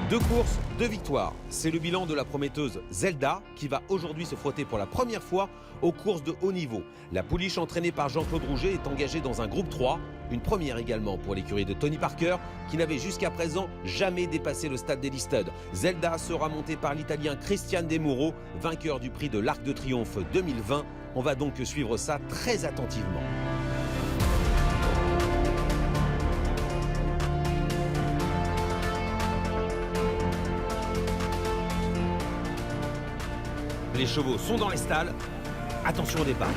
2 courses, 2 victoires. C'est le bilan de la prometteuse Zelda qui va aujourd'hui se frotter pour la première fois aux courses de haut niveau. La pouliche entraînée par Jean-Claude Rouget est engagée dans un groupe 3. Une première également pour l'écurie de Tony Parker qui n'avait jusqu'à présent jamais dépassé le stade d'Elistud. Zelda sera montée par l'Italien Christian De Muro, vainqueur du prix de l'Arc de Triomphe 2020. On va donc suivre ça très attentivement. Les chevaux sont dans les stalles. Attention au départ.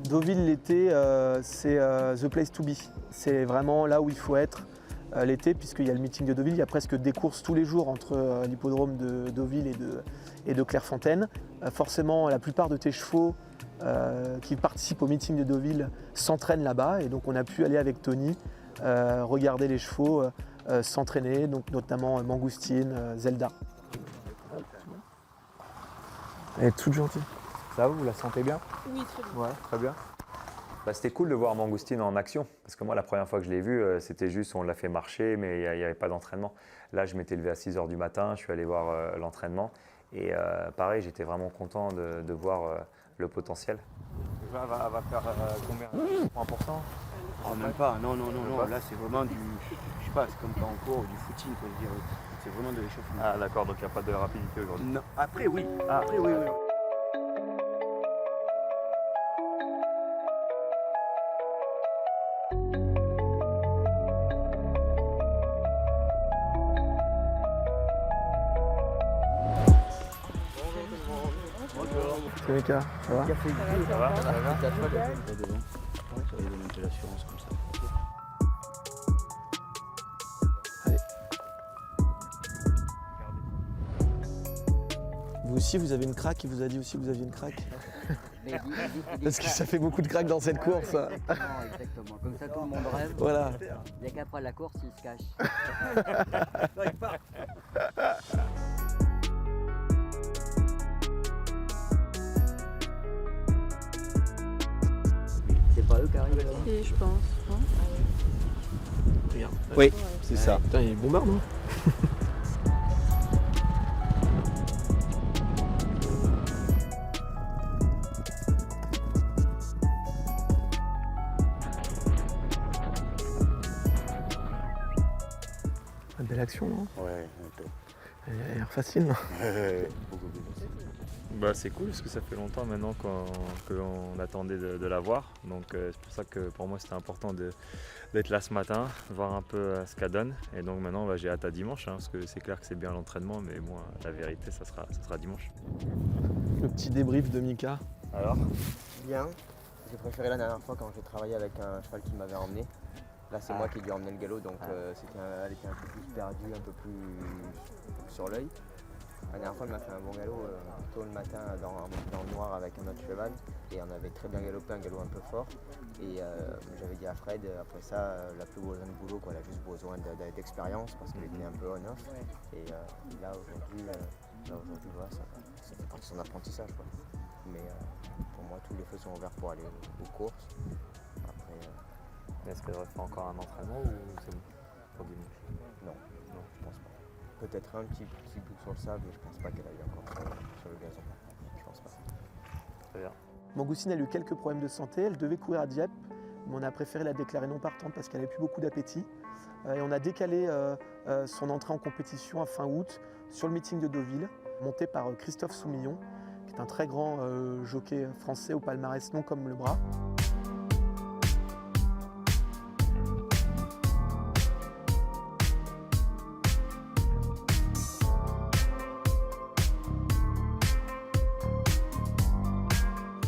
Deauville l'été, c'est the place to be. C'est vraiment là où il faut être l'été, puisqu'il y a le meeting de Deauville. Il y a presque des courses tous les jours entre l'hippodrome de Deauville et de Clairefontaine. Forcément, la plupart de tes chevaux qui participent au meeting de Deauville s'entraînent là-bas. Et donc on a pu aller avec Tony regarder les chevaux s'entraîner, donc notamment Mangoustine, Zelda. Elle est toute gentille. Ça va, vous la sentez bien? Oui, très bien. Ouais, très bien. C'était cool de voir Mangoustine en action, parce que moi, la première fois que je l'ai vue, c'était juste, on l'a fait marcher, mais il n'y avait pas d'entraînement. Là, je m'étais levé à 6 h du matin, je suis allé voir l'entraînement, et pareil, j'étais vraiment content de voir le potentiel. Elle va faire combien? 3%? Même pas, non, là c'est vraiment du, je sais pas, c'est comme quand on court, du footing, quoi, je dirais. C'est vraiment de l'échauffement. Ah d'accord, donc il n'y a pas de rapidité aujourd'hui. Non, après oui, après oui. C'est Mika, ça va? Ça va? Ça va donner un peu l'assurance comme ça. Allez. Vous aussi, vous avez une craque, il vous a dit aussi que vous aviez une craque? Parce que ça fait beaucoup de craques dans cette course. Exactement. Comme ça, tout le monde rêve. Voilà. Il n'y a qu'après la course, il se cache. C'est pas eux qui arrivent. Et je pense. Non Regarde. Oui, c'est ça. Putain, il est bombard, non? Une belle action, non? Ouais, Elle a l'air facile, non? beaucoup plus facile. Bah, c'est cool parce que ça fait longtemps maintenant qu'on attendait de la voir. Donc c'est pour ça que pour moi c'était important d'être là ce matin, voir un peu ce qu'elle donne. Et donc maintenant j'ai hâte à dimanche, parce que c'est clair que c'est bien l'entraînement, mais moi la vérité ça sera dimanche. Le petit débrief de Mika. Alors? Bien. J'ai préféré la dernière fois quand j'ai travaillé avec un cheval qui m'avait emmené. Là c'est moi qui lui ai emmené le galop, donc elle était un peu plus perdue, un peu plus sur l'œil. La dernière fois, elle m'a fait un bon galop tôt le matin dans le noir avec un autre cheval et on avait très bien galopé, un galop un peu fort. Et j'avais dit à Fred, après ça, elle n'a plus besoin de boulot, quoi. Elle a juste besoin d'expérience parce qu'elle était un peu on-off. Et là aujourd'hui, voilà, ça fait partie de son apprentissage, quoi. Mais pour moi, tous les feux sont ouverts pour aller aux courses. Après, Est-ce qu'elle devrait faire encore un entraînement ou c'est bon pour dimanche? non, je pense pas. Peut-être un petit bout sur le sable, mais je pense pas qu'elle aille encore sur le gazon. Je pense pas. Très bien. Mangoustine a eu quelques problèmes de santé, elle devait courir à Dieppe, mais on a préféré la déclarer non partante parce qu'elle n'avait plus beaucoup d'appétit. Et on a décalé son entrée en compétition à fin août sur le meeting de Deauville, monté par Christophe Soumillon, qui est un très grand jockey français au palmarès long comme le bras.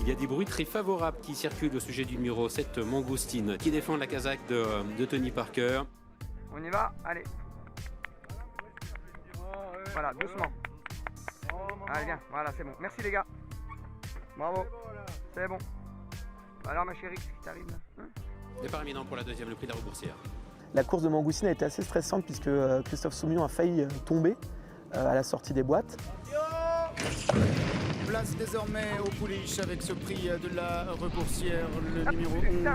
Il y a des bruits très favorables qui circulent au sujet du numéro 7, Mangoustine, qui défend la casaque de Tony Parker. On y va, allez. Voilà, doucement. Allez, bien, voilà, c'est bon. Merci les gars. Bravo. C'est bon. Alors ma chérie, qu'est-ce qui t'arrive là, hein? Départ imminent pour la deuxième, le prix de la Reboursière. La course de Mangoustine a été assez stressante puisque Christophe Soumillon a failli tomber à la sortie des boîtes. Place désormais au pouliche avec ce prix de la Reboursière. Le numéro 11,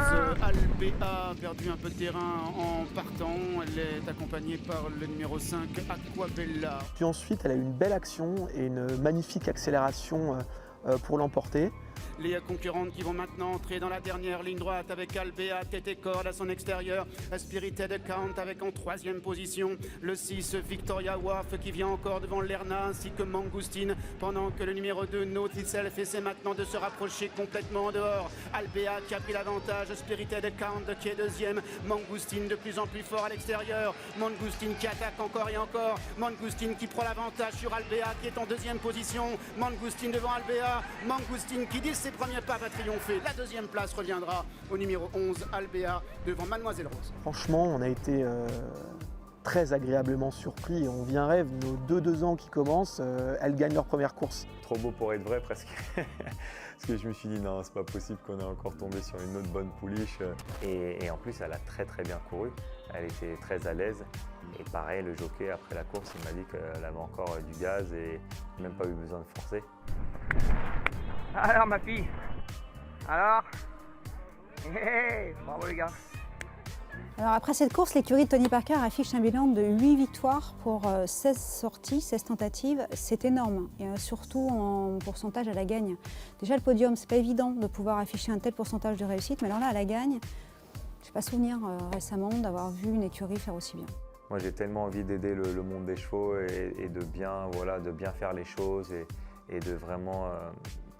Albea, a perdu un peu de terrain en partant. Elle est accompagnée par le numéro 5, Aquabella. Puis ensuite, elle a eu une belle action et une magnifique accélération pour l'emporter. Les concurrentes qui vont maintenant entrer dans la dernière ligne droite avec Albea, tête et corde à son extérieur. Spirited Count avec en troisième position le 6 Victoria Waf qui vient encore devant Lerna ainsi que Mangoustine pendant que le numéro 2 Nautilself essaie maintenant de se rapprocher complètement en dehors. Albea qui a pris l'avantage, Spirited Count qui est deuxième, Mangoustine de plus en plus fort à l'extérieur. Mangoustine qui attaque encore et encore. Mangoustine qui prend l'avantage sur Albea qui est en deuxième position. Mangoustine devant Albea. Mangoustine qui dit ses premiers pas va triompher. La deuxième place reviendra au numéro 11, Albea, devant Mademoiselle Rose. Franchement, on a été très agréablement surpris. On vit un rêve. Nos 2 ans qui commencent, elles gagnent leur première course. Trop beau pour être vrai presque. Parce que je me suis dit non, c'est pas possible qu'on ait encore tombé sur une autre bonne pouliche. Et en plus, elle a très très bien couru. Elle était très à l'aise. Et pareil, le jockey après la course, il m'a dit qu'elle avait encore du gaz et même pas eu besoin de forcer. Alors ma fille. Alors. Hey, bravo les gars. Alors après cette course, l'écurie de Tony Parker affiche un bilan de 8 victoires pour 16 sorties, 16 tentatives. C'est énorme, et surtout en pourcentage à la gagne. Déjà le podium, c'est pas évident de pouvoir afficher un tel pourcentage de réussite, mais alors là, à la gagne, je n'ai pas souvenir récemment d'avoir vu une écurie faire aussi bien. Moi j'ai tellement envie d'aider le monde des chevaux et de bien faire les choses et de vraiment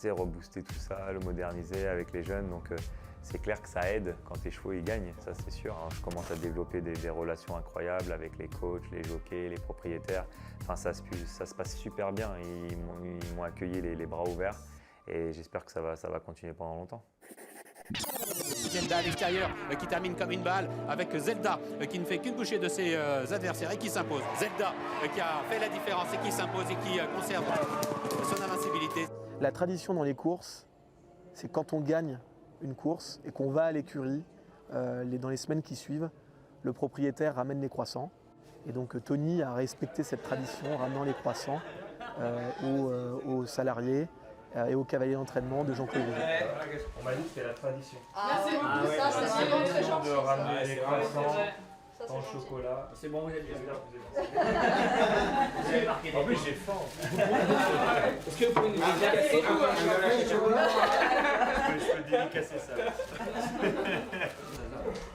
rebooster tout ça, le moderniser avec les jeunes. Donc c'est clair que ça aide quand tes chevaux ils gagnent, ça c'est sûr. Alors, je commence à développer des relations incroyables avec les coachs, les jockeys, les propriétaires. Enfin, ça se passe super bien. Ils m'ont accueilli les bras ouverts et j'espère que ça va continuer pendant longtemps. Zelda à l'extérieur qui termine comme une balle avec Zelda qui ne fait qu'une bouchée de ses adversaires et qui s'impose. Zelda qui a fait la différence et qui s'impose et qui conserve son invincibilité. La tradition dans les courses, c'est quand on gagne une course et qu'on va à l'écurie, dans les semaines qui suivent, le propriétaire ramène les croissants. Et donc Tony a respecté cette tradition, ramenant les croissants aux salariés et aux cavaliers d'entraînement de Jean-Claude Rouget. On m'a dit que c'était la tradition. Merci beaucoup, ça c'est vraiment très gentil. De ramener les croissants en chocolat. C'est bon, vous êtes bien. Vous avez marqué. En plus, j'ai faim. Est-ce que vous pouvez nous dédicacer un chocolat? Je peux dédicacer ça.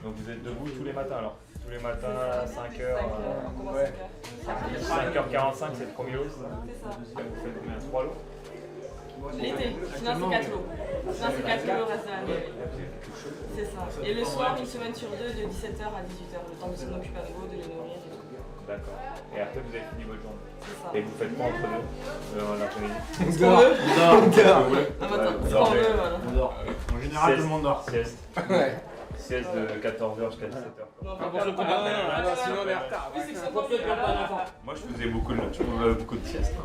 Donc vous êtes debout tous les matins alors? Tous les matins à 5h. On commence à 5h45, c'est le premier lot. C'est ça. Vous faites combien? 3 lots? L'été, sinon c'est 4 lots. Sinon c'est 4 lots le reste de l'année. C'est ça. Et le soir, une semaine sur 2, de 17h à 18h, le temps de s'en occuper à nouveau, de les nourrir et tout. D'accord. Et après vous avez fini votre journée. C'est ça. Et vous faites quoi entre deux l'après-midi? Ce qu'on veut. Ah bah attends, ce qu'on veut, voilà. On dort. En général, tout le monde dort. Sieste. Sieste de 14h jusqu'à 17h. Non, pour ce coup-là, sinon on est en retard. Oui, c'est que c'est pas d'enfants. Moi je faisais beaucoup de siestes.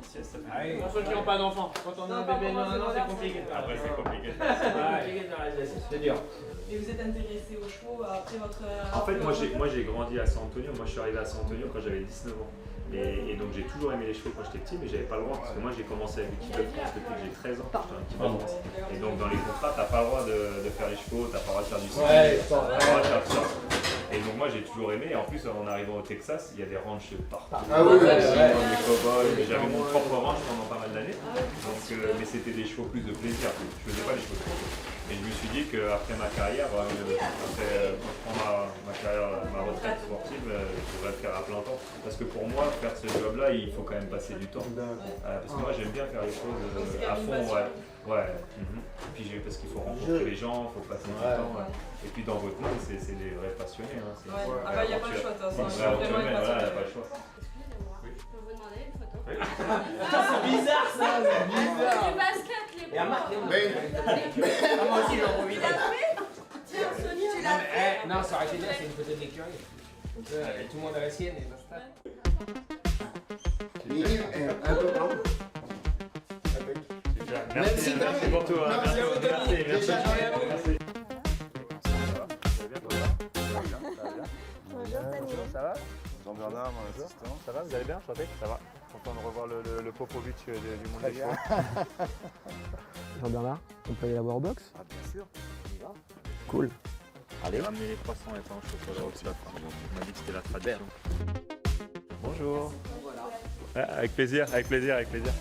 Sieste, ça fait. Pour ceux qui n'ont pas d'enfants, quand on a un bébé, non, c'est compliqué. Après c'est compliqué. C'est dur. Et vous êtes intéressé aux chevaux après votre... En fait, moi j'ai grandi à San Antonio. Moi je suis arrivé à San Antonio quand j'avais 19 ans. Et donc j'ai toujours aimé les chevaux quand j'étais petit, mais j'avais pas le droit parce que moi j'ai commencé avec l'équipe de France depuis que j'ai 13 ans. J'étais un petit peu de France. Et donc dans les contrats, t'as pas le droit de faire les chevaux, t'as pas le droit de faire du ski, t'as pas le droit de faire tout ça. Et donc moi j'ai toujours aimé. Et en plus en arrivant au Texas, il y a des ranchs partout. Ah oui, des cow-boys. J'avais mon propre ranch pendant pas mal d'années. Donc, mais c'était des chevaux plus de plaisir. Je faisais pas les chevaux de plaisir. Et je me suis dit qu'après ma carrière, quand je prends ma retraite sportive, je devrais le faire à plein temps. Parce que pour moi, faire ce job-là, il faut quand même passer du temps. Parce que moi, j'aime bien faire les choses à fond. Ouais. Et puis parce qu'il faut rencontrer les gens, il faut passer du temps. Et puis dans votre monde, c'est des vrais passionnés. Ah bah il n'y a pas le choix, de toute façon. Il n'y a pas le choix. Je peux vous demander une photo? C'est bizarre ça, c'est bizarre. Du basket, les Et à Marc, moi aussi j'en profite. Tiens, Sonia, tu l'as fait? Non, ça aurait été bien, c'est une photo de l'écurie. Tout le monde a la sienne et basta. Un peu, pardon. Merci pour tout. Merci. Ça va Jean-Bernard, mon assistant. Ça va, vous allez bien, Chanté? Ça va. Content de revoir le Popovic du monde des chevaux. Jean-Bernard, on peut aller la voir au box? Ah, bien sûr. On y va. Cool. Allez. Ramener les 300 étanches sur le stade. On m'a dit que c'était la tradition. Bonjour. Voilà. Avec plaisir, avec plaisir, avec plaisir.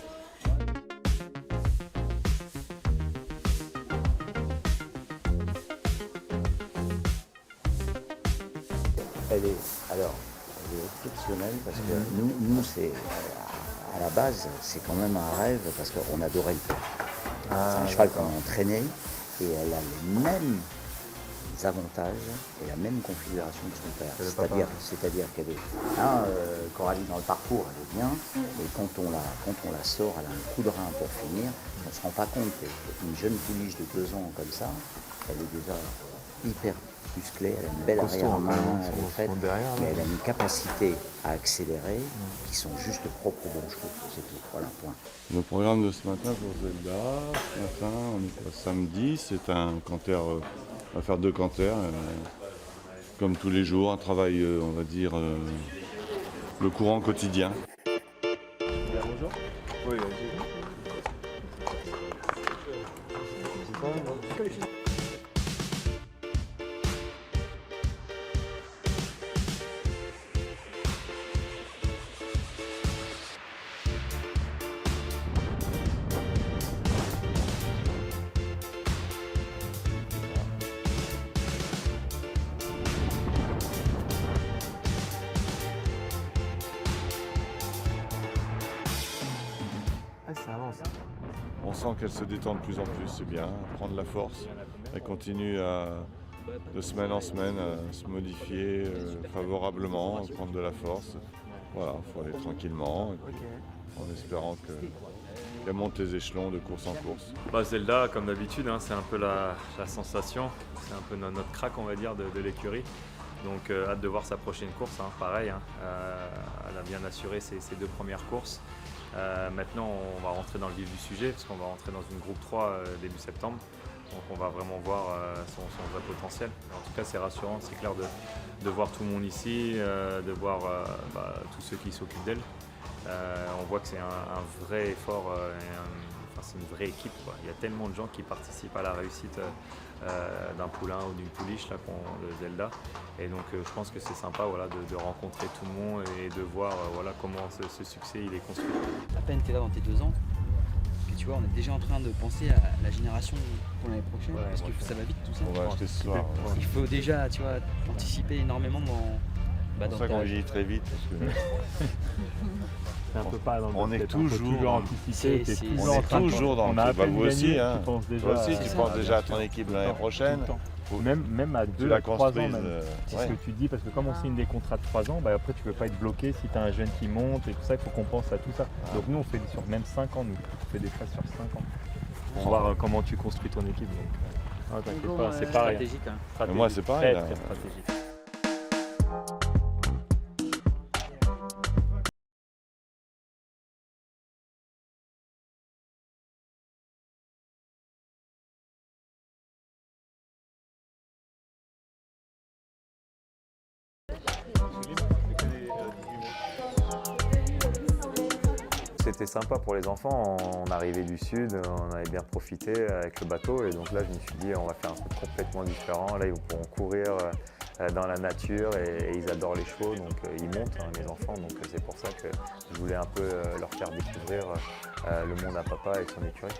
Elle est exceptionnelle parce que nous c'est à la base, c'est quand même un rêve parce qu'on adorait le faire. C'est un cheval qu'on a entraîné et elle a les mêmes avantages et la même configuration que son père. C'est-à-dire qu'elle est, Coralie dans le parcours, elle est bien, et quand on la sort, elle a un coup de rein pour finir. On ne se rend pas compte qu'une jeune pouliche de 2 ans comme ça, elle est déjà hyper musclée, elle a une belle arrière-main, mais elle a une capacité à accélérer qui sont juste propres aux bons chevaux, c'est tout. Voilà, point. Le programme de ce matin pour Zelda, ce matin, on est samedi, c'est un canter, on va faire 2 canters, comme tous les jours, un travail, on va dire, le courant quotidien. Bonjour. Oui, Ça avance. On sent qu'elle se détend de plus en plus, c'est bien, prendre la force. Elle continue de semaine en semaine à se modifier favorablement, prendre de la force. Voilà, il faut aller tranquillement, et puis, en espérant qu'elle monte les échelons de course en course. Zelda, comme d'habitude, c'est un peu la sensation, c'est un peu notre crack, on va dire, de l'écurie. Donc hâte de voir sa prochaine course, pareil. Elle a bien assuré ses 2 premières courses. Maintenant, on va rentrer dans le vif du sujet parce qu'on va rentrer dans une groupe 3 début septembre. Donc on va vraiment voir son vrai potentiel. En tout cas, c'est rassurant, c'est clair de voir tout le monde ici, de voir tous ceux qui s'occupent d'elle. On voit que c'est un vrai effort, c'est une vraie équipe, quoi. Il y a tellement de gens qui participent à la réussite d'un poulain ou d'une pouliche, là, de Zelda. Et donc je pense que c'est sympa, voilà, de rencontrer tout le monde et de voir comment ce succès il est construit. À peine tu es là dans tes 2 ans, que tu vois, on est déjà en train de penser à la génération pour l'année prochaine, parce que ça va vite tout ça. On va acheter ce soir. Il faut déjà, tu vois, anticiper énormément dans c'est pour ça qu'on vieillit très vite. Parce que on est toujours dans vous aussi, tu penses déjà à ton équipe l'année prochaine. Même à 2 à 3 ans, c'est ce que tu dis, parce que comme on signe des contrats de 3 ans, après tu ne peux pas être bloqué si tu as un jeune qui monte et tout ça, il faut qu'on pense à tout ça. Donc nous on fait sur même 5 ans, on fait des phases sur 5 ans. Pour voir comment tu construis ton équipe. T'inquiète pas, c'est pareil. Stratégique. Moi c'est pareil. Très stratégique. C'était sympa pour les enfants, on arrivait du sud, on avait bien profité avec le bateau et donc là je me suis dit on va faire un truc complètement différent. Là ils pourront courir dans la nature et ils adorent les chevaux, donc ils montent les enfants, donc c'est pour ça que je voulais un peu leur faire découvrir le monde à papa avec son écurie.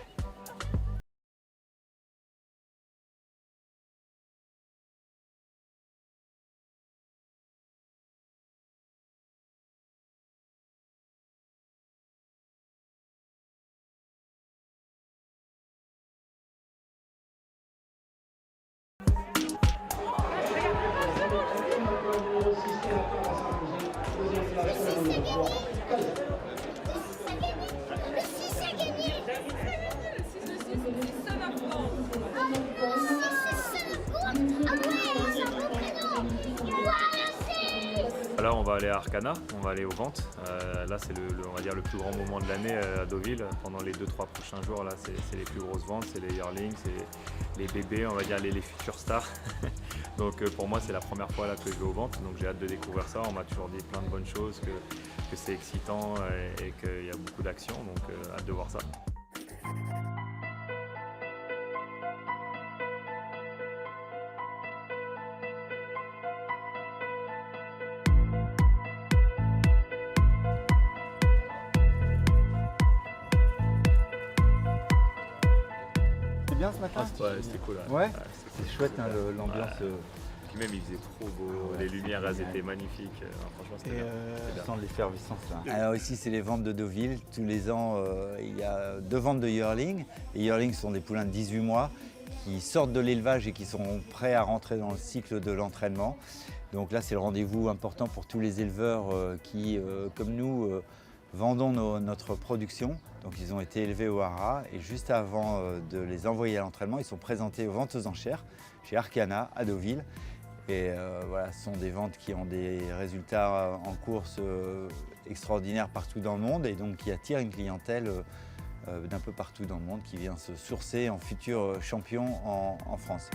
Là, on va aller à Arcana, on va aller aux ventes. Là, c'est on va dire le plus grand moment de l'année à Deauville. Pendant les 2-3 prochains jours, là, c'est les plus grosses ventes, c'est les yearlings, c'est les bébés, on va dire les futurs stars. Donc pour moi, c'est la première fois là, que je vais aux ventes, donc j'ai hâte de découvrir ça. On m'a toujours dit plein de bonnes choses, que c'est excitant et qu'il y a beaucoup d'action, donc hâte de voir ça. Bien ce matin? Ouais, c'était cool. Ouais, c'est chouette hein, l'ambiance. Puis même il faisait trop beau, les lumières elles étaient magnifiques. Franchement c'était bien. On sent l'effervescence là. Alors ici c'est les ventes de Deauville. Tous les ans il y a 2 ventes de yearlings. Les yearlings sont des poulains de 18 mois qui sortent de l'élevage et qui sont prêts à rentrer dans le cycle de l'entraînement. Donc là c'est le rendez-vous important pour tous les éleveurs qui, comme nous, vendons notre production. Donc ils ont été élevés au haras et juste avant de les envoyer à l'entraînement, ils sont présentés aux ventes aux enchères chez Arcana à Deauville. Et voilà, ce sont des ventes qui ont des résultats en course extraordinaires partout dans le monde et donc qui attirent une clientèle d'un peu partout dans le monde qui vient se sourcer en futurs champions en France.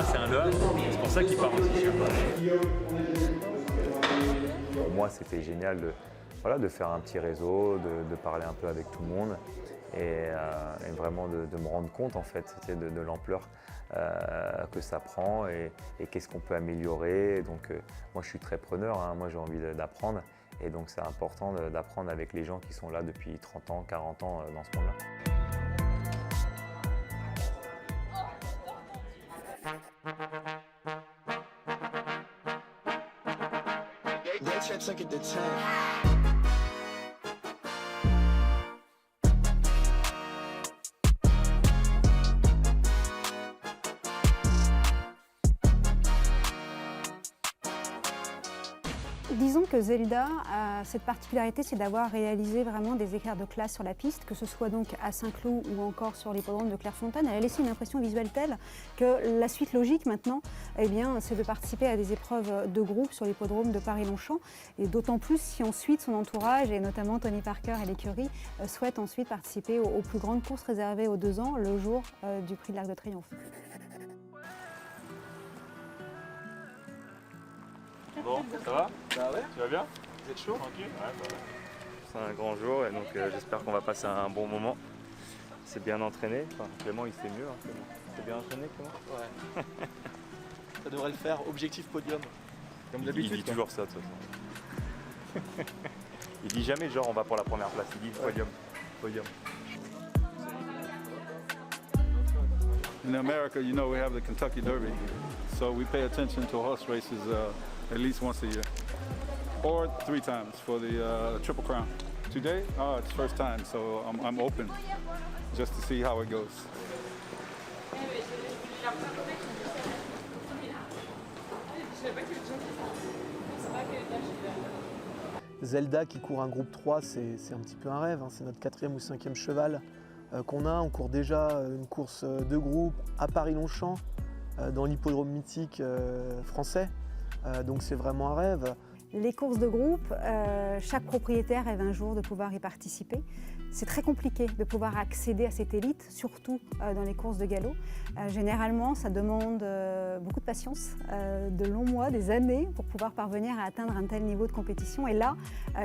C'est un leurre, c'est pour ça qu'il part aussi cher. Pour moi, c'était génial de faire un petit réseau, de parler un peu avec tout le monde et vraiment de me rendre compte en fait de l'ampleur que ça prend et qu'est-ce qu'on peut améliorer. Donc moi, je suis très preneur, hein, moi j'ai envie d'apprendre et donc c'est important d'apprendre avec les gens qui sont là depuis 30 ans, 40 ans dans ce monde-là. Disons que Zelda a cette particularité, c'est d'avoir réalisé vraiment des écarts de classe sur la piste, que ce soit donc à Saint-Cloud ou encore sur l'hippodrome de Clairefontaine. Elle a laissé une impression visuelle telle que la suite logique maintenant, eh bien, c'est de participer à des épreuves de groupe sur l'hippodrome de Paris-Longchamp. Et d'autant plus si ensuite son entourage, et notamment Tony Parker et l'écurie, souhaitent ensuite participer aux plus grandes courses réservées aux 2 ans, le jour du Prix de l'Arc de Triomphe. Bon, ça va? Bah ouais. Tu vas bien? Vous êtes chaud? Tranquille? Ouais, ça va. C'est un grand jour et donc j'espère qu'on va passer un bon moment. C'est bien entraîné. Enfin, Clément il sait mieux. Hein, Clément. C'est bien entraîné Clément? Ouais. Ça devrait le faire. Objectif podium. Comme d'habitude. Il dit toujours ça de toute façon. Il dit jamais genre on va pour la première place. Il dit podium. Podium. In America, you know, we have the Kentucky Derby, so we pay attention to horse races at least once a year, or 3 times for the Triple Crown. Today, it's first time, so I'm open just to see how it goes. Zelda qui court un groupe 3, c'est un petit peu un rêve, hein. C'est notre 4e ou 5e cheval qu'on a. On court déjà une course de groupe à Paris-Longchamp, dans l'hippodrome mythique français. Donc c'est vraiment un rêve. Les courses de groupe, chaque propriétaire rêve un jour de pouvoir y participer. C'est très compliqué de pouvoir accéder à cette élite, surtout dans les courses de galop. Généralement, ça demande beaucoup de patience, de longs mois, des années pour pouvoir parvenir à atteindre un tel niveau de compétition. Et là,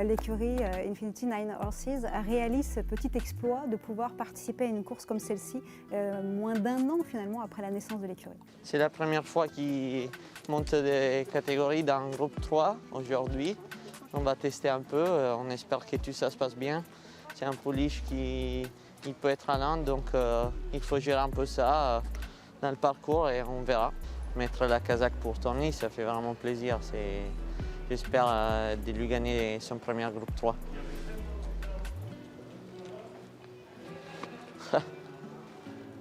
l'écurie Infinity Nine Horses réalise ce petit exploit de pouvoir participer à une course comme celle-ci, moins d'1 an finalement après la naissance de l'écurie. C'est la première fois qu'ils montent des catégories dans le groupe 3 aujourd'hui. On va tester un peu, on espère que tout ça se passe bien. C'est un pouliche qui peut être lent, donc il faut gérer un peu ça dans le parcours et on verra. Mettre la casaque pour Tony, ça fait vraiment plaisir. J'espère de lui gagner son premier groupe 3.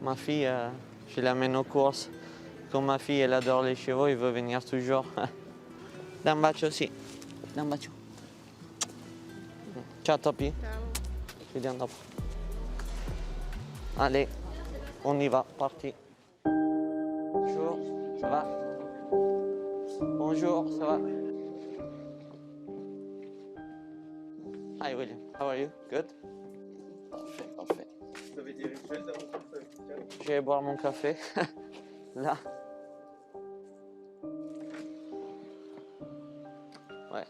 Ma fille, je l'amène aux courses. Comme ma fille, elle adore les chevaux, il veut venir toujours. Un bacio aussi. Un bacio. Ciao Topi. Ci vediamo dopo. Allez, on y va, parti. Bonjour, ça va? Bonjour, ça va? Hi William, how are you? Good? Parfait, parfait. Vous avez des rituels dans votre café? Je vais boire mon café. Là. Ouais.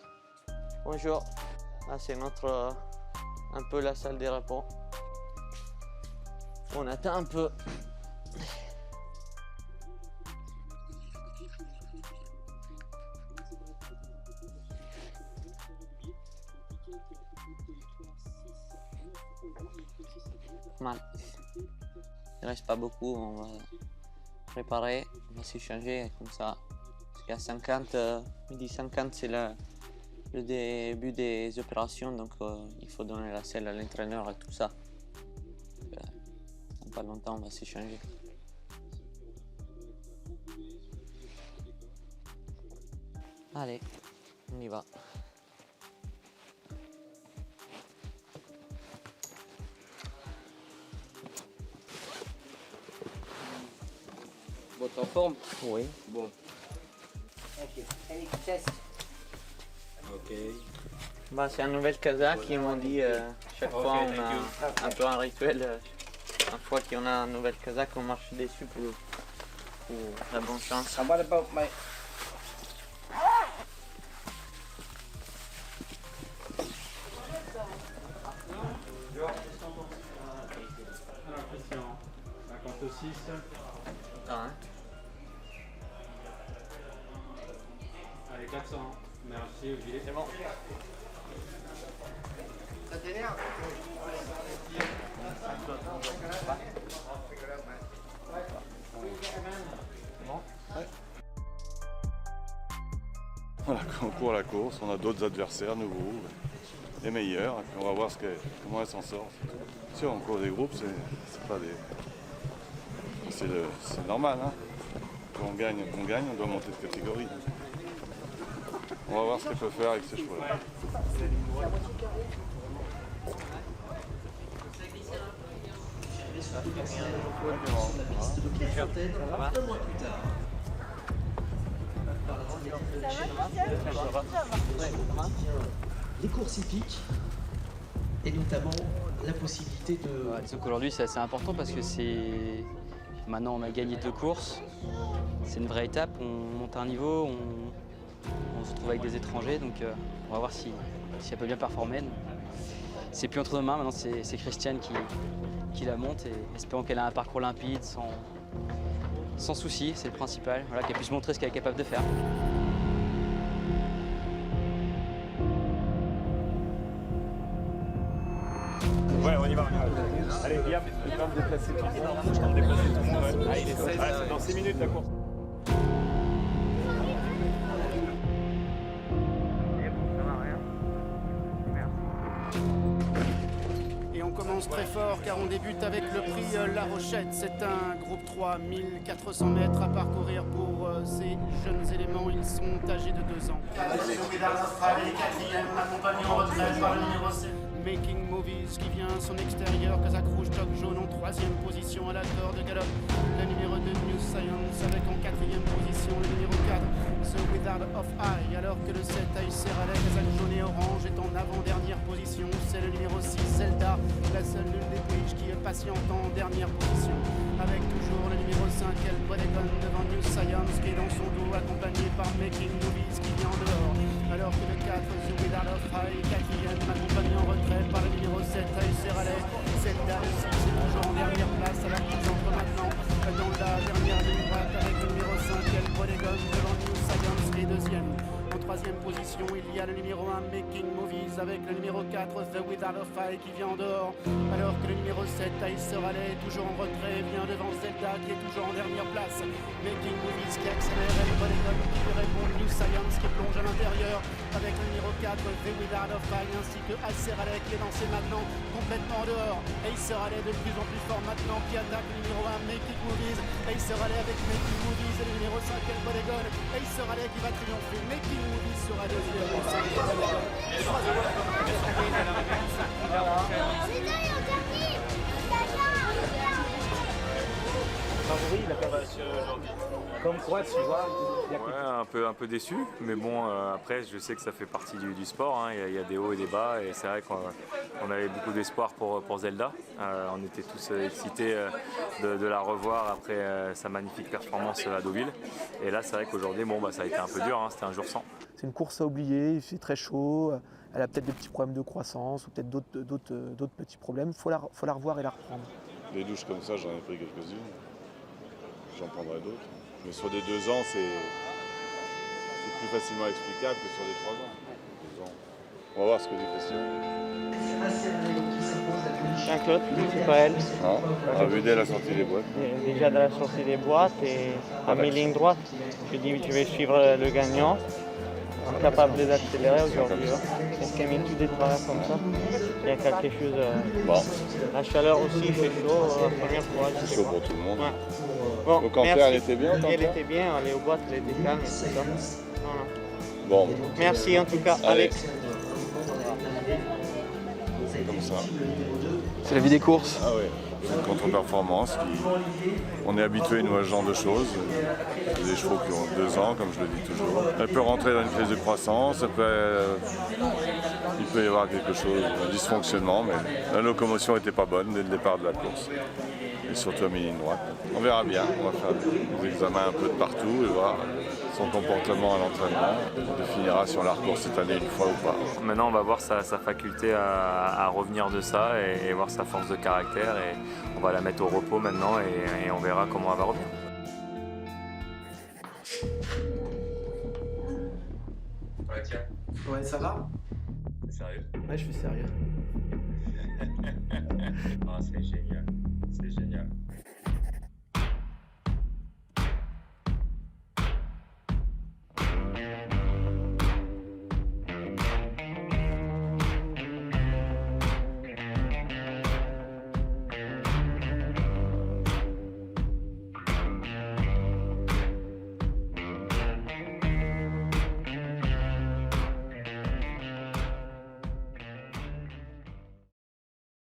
Bonjour. Là, c'est notre un peu la salle des repos. On attend un peu. Mal. Il reste pas beaucoup, on va préparer, on va s'échanger comme ça. Parce qu'à 50, midi 50, c'est le début des opérations, donc il faut donner la selle à l'entraîneur et tout ça. Dans pas longtemps, on va s'échanger. Allez, on y va. Votre en forme? Oui. Bon. Ok, allez, test. Ok. Bah, c'est un nouvel kazakh, ils m'ont dit chaque fois on a un peu un rituel. Une fois qu'on a un nouvel kazakh, on marche dessus pour la bonne chance. And what about my... Alors Christian, 56. Hein. Allez, 400. Merci, Olivier. C'est bon. Ça t'énerve? Voilà, on court la course, on a d'autres adversaires nouveaux, les meilleurs, et puis on va voir comment elle s'en sort. Si on court des groupes, c'est pas des. C'est normal, hein. Quand on gagne, on doit monter de catégorie. On va voir ce qu'elle peut faire avec ces chevaux-là. Les courses hippiques et notamment la possibilité de... Disons qu'aujourd'hui c'est assez important parce que maintenant on a gagné 2 courses, c'est une vraie étape, on monte un niveau, on se retrouve avec des étrangers, donc on va voir si elle peut bien performer. C'est plus entre nos mains, maintenant c'est Christiane qui la monte et espérons qu'elle a un parcours limpide, sans souci, c'est le principal, voilà, qu'elle puisse montrer ce qu'elle est capable de faire. Ouais, on y va. Allez, Guillaume, tu vas me déplacer tout le monde. Je vais me déplacer tout le monde. Ah, il est 16. C'est dans 6 minutes la course. Et on commence très fort car on débute avec le prix La Rochette. C'est un groupe 3, 1400 mètres à parcourir pour ces jeunes éléments. Ils sont âgés de 2 ans. Making Movies qui vient à son extérieur, Kazakh rouge, toque jaune en 3e position à la corde de galop. Le numéro 2 New Science avec en 4e position le numéro 4 The Without of Eye, alors que le 7 Aïe Serralet, Kazakh jaune et orange est en avant-dernière position. C'est le numéro 6 Zelda, la seule nulle des Bridge qui est patiente en dernière position. Avec toujours le numéro 5 El Bodegon devant New Science qui est dans son dos, accompagné par Making Movies qui vient en dehors. Alors que le 4 The Without of Eye, 4e, accompagné en retrait par le numéro 7 Aïe Serralet. Zelda aussi, c'est toujours en dernière place à la mise entre maintenant dans la dernière ligne droite avec le numéro 5 El Bodegon devant New Science qui est 2e. En troisième position, il y a le numéro 1 Making Movies avec le numéro 4 The Without a Fight qui vient en dehors, alors que le numéro 7 Ace Raleigh, toujours en retrait, vient devant Zelda qui est toujours en dernière place. Making Movies qui accélère, El Polygon qui lui répond, New Science qui plonge à l'intérieur avec le numéro 4 The Without a Fight ainsi que Ace Raleigh qui est lancé maintenant complètement en dehors. Ace Raleigh de plus en plus fort maintenant qui attaque le numéro 1 Making Movies. Ace Raleigh avec Making Movies et le numéro 5 El Polygon. Ace Raleigh qui va triompher. Making Movies sera deuxième. Le 5 El Polygon. Favori, il a pas battu aujourd'hui. Comme quoi, tu vois. Ouais, un peu déçu, mais bon, après, je sais que ça fait partie du sport. Hein. Il y a des hauts et des bas, et c'est vrai qu'on avait beaucoup d'espoir pour Zelda. On était tous excités de la revoir après sa magnifique performance à Deauville. Et là, c'est vrai qu'aujourd'hui, bon, ça a été un peu dur, hein. C'était un jour sans. C'est une course à oublier, il fait très chaud, elle a peut-être des petits problèmes de croissance ou peut-être d'autres petits problèmes. Faut la revoir et la reprendre. Des douches comme ça, j'en ai pris quelques-unes. J'en prendrai d'autres. Mais sur des 2 ans, c'est plus facilement explicable que sur des 3 ans. 2 ans. On va voir ce que dit Christian. Jean-Claude, c'est pas elle. On a vu dès la sortie des boîtes. Déjà de la sortie des boîtes et à mi-ligne droite. Je dis je vais suivre le gagnant. Capable d'accélérer aujourd'hui. Est-ce qu'il y a mis des travers comme ça? Il y a quelque chose. Bon. La chaleur aussi, il fait chaud. La première fois. C'est chaud pour tout le monde. Ouais. Bon, au Canter, elle était bien? Elle était bien, elle est aux boîtes, elle était calme et tout ça. Voilà. Bon. Merci en tout cas, Alex. C'est comme ça. C'est la vie des courses. Ah ouais. Une contre-performance. On est habitué nous, à ce genre de choses. C'est des chevaux qui ont 2 ans, comme je le dis toujours. Elle peut rentrer dans une crise de croissance, il peut y avoir quelque chose, un dysfonctionnement, mais la locomotion n'était pas bonne dès le départ de la course. Et surtout à mi-ligne droite. On verra bien, on va faire des examens un peu de partout et voir son comportement à l'entraînement. On définira si on la recourse cette année une fois ou pas. Maintenant, on va voir sa faculté à revenir de ça et voir sa force de caractère. Et on va la mettre au repos maintenant et on verra comment elle va revenir. Ouais, tiens. Ouais, ça va? T'es sérieux? Ouais, je suis sérieux. Ah, c'est génial. C'est génial.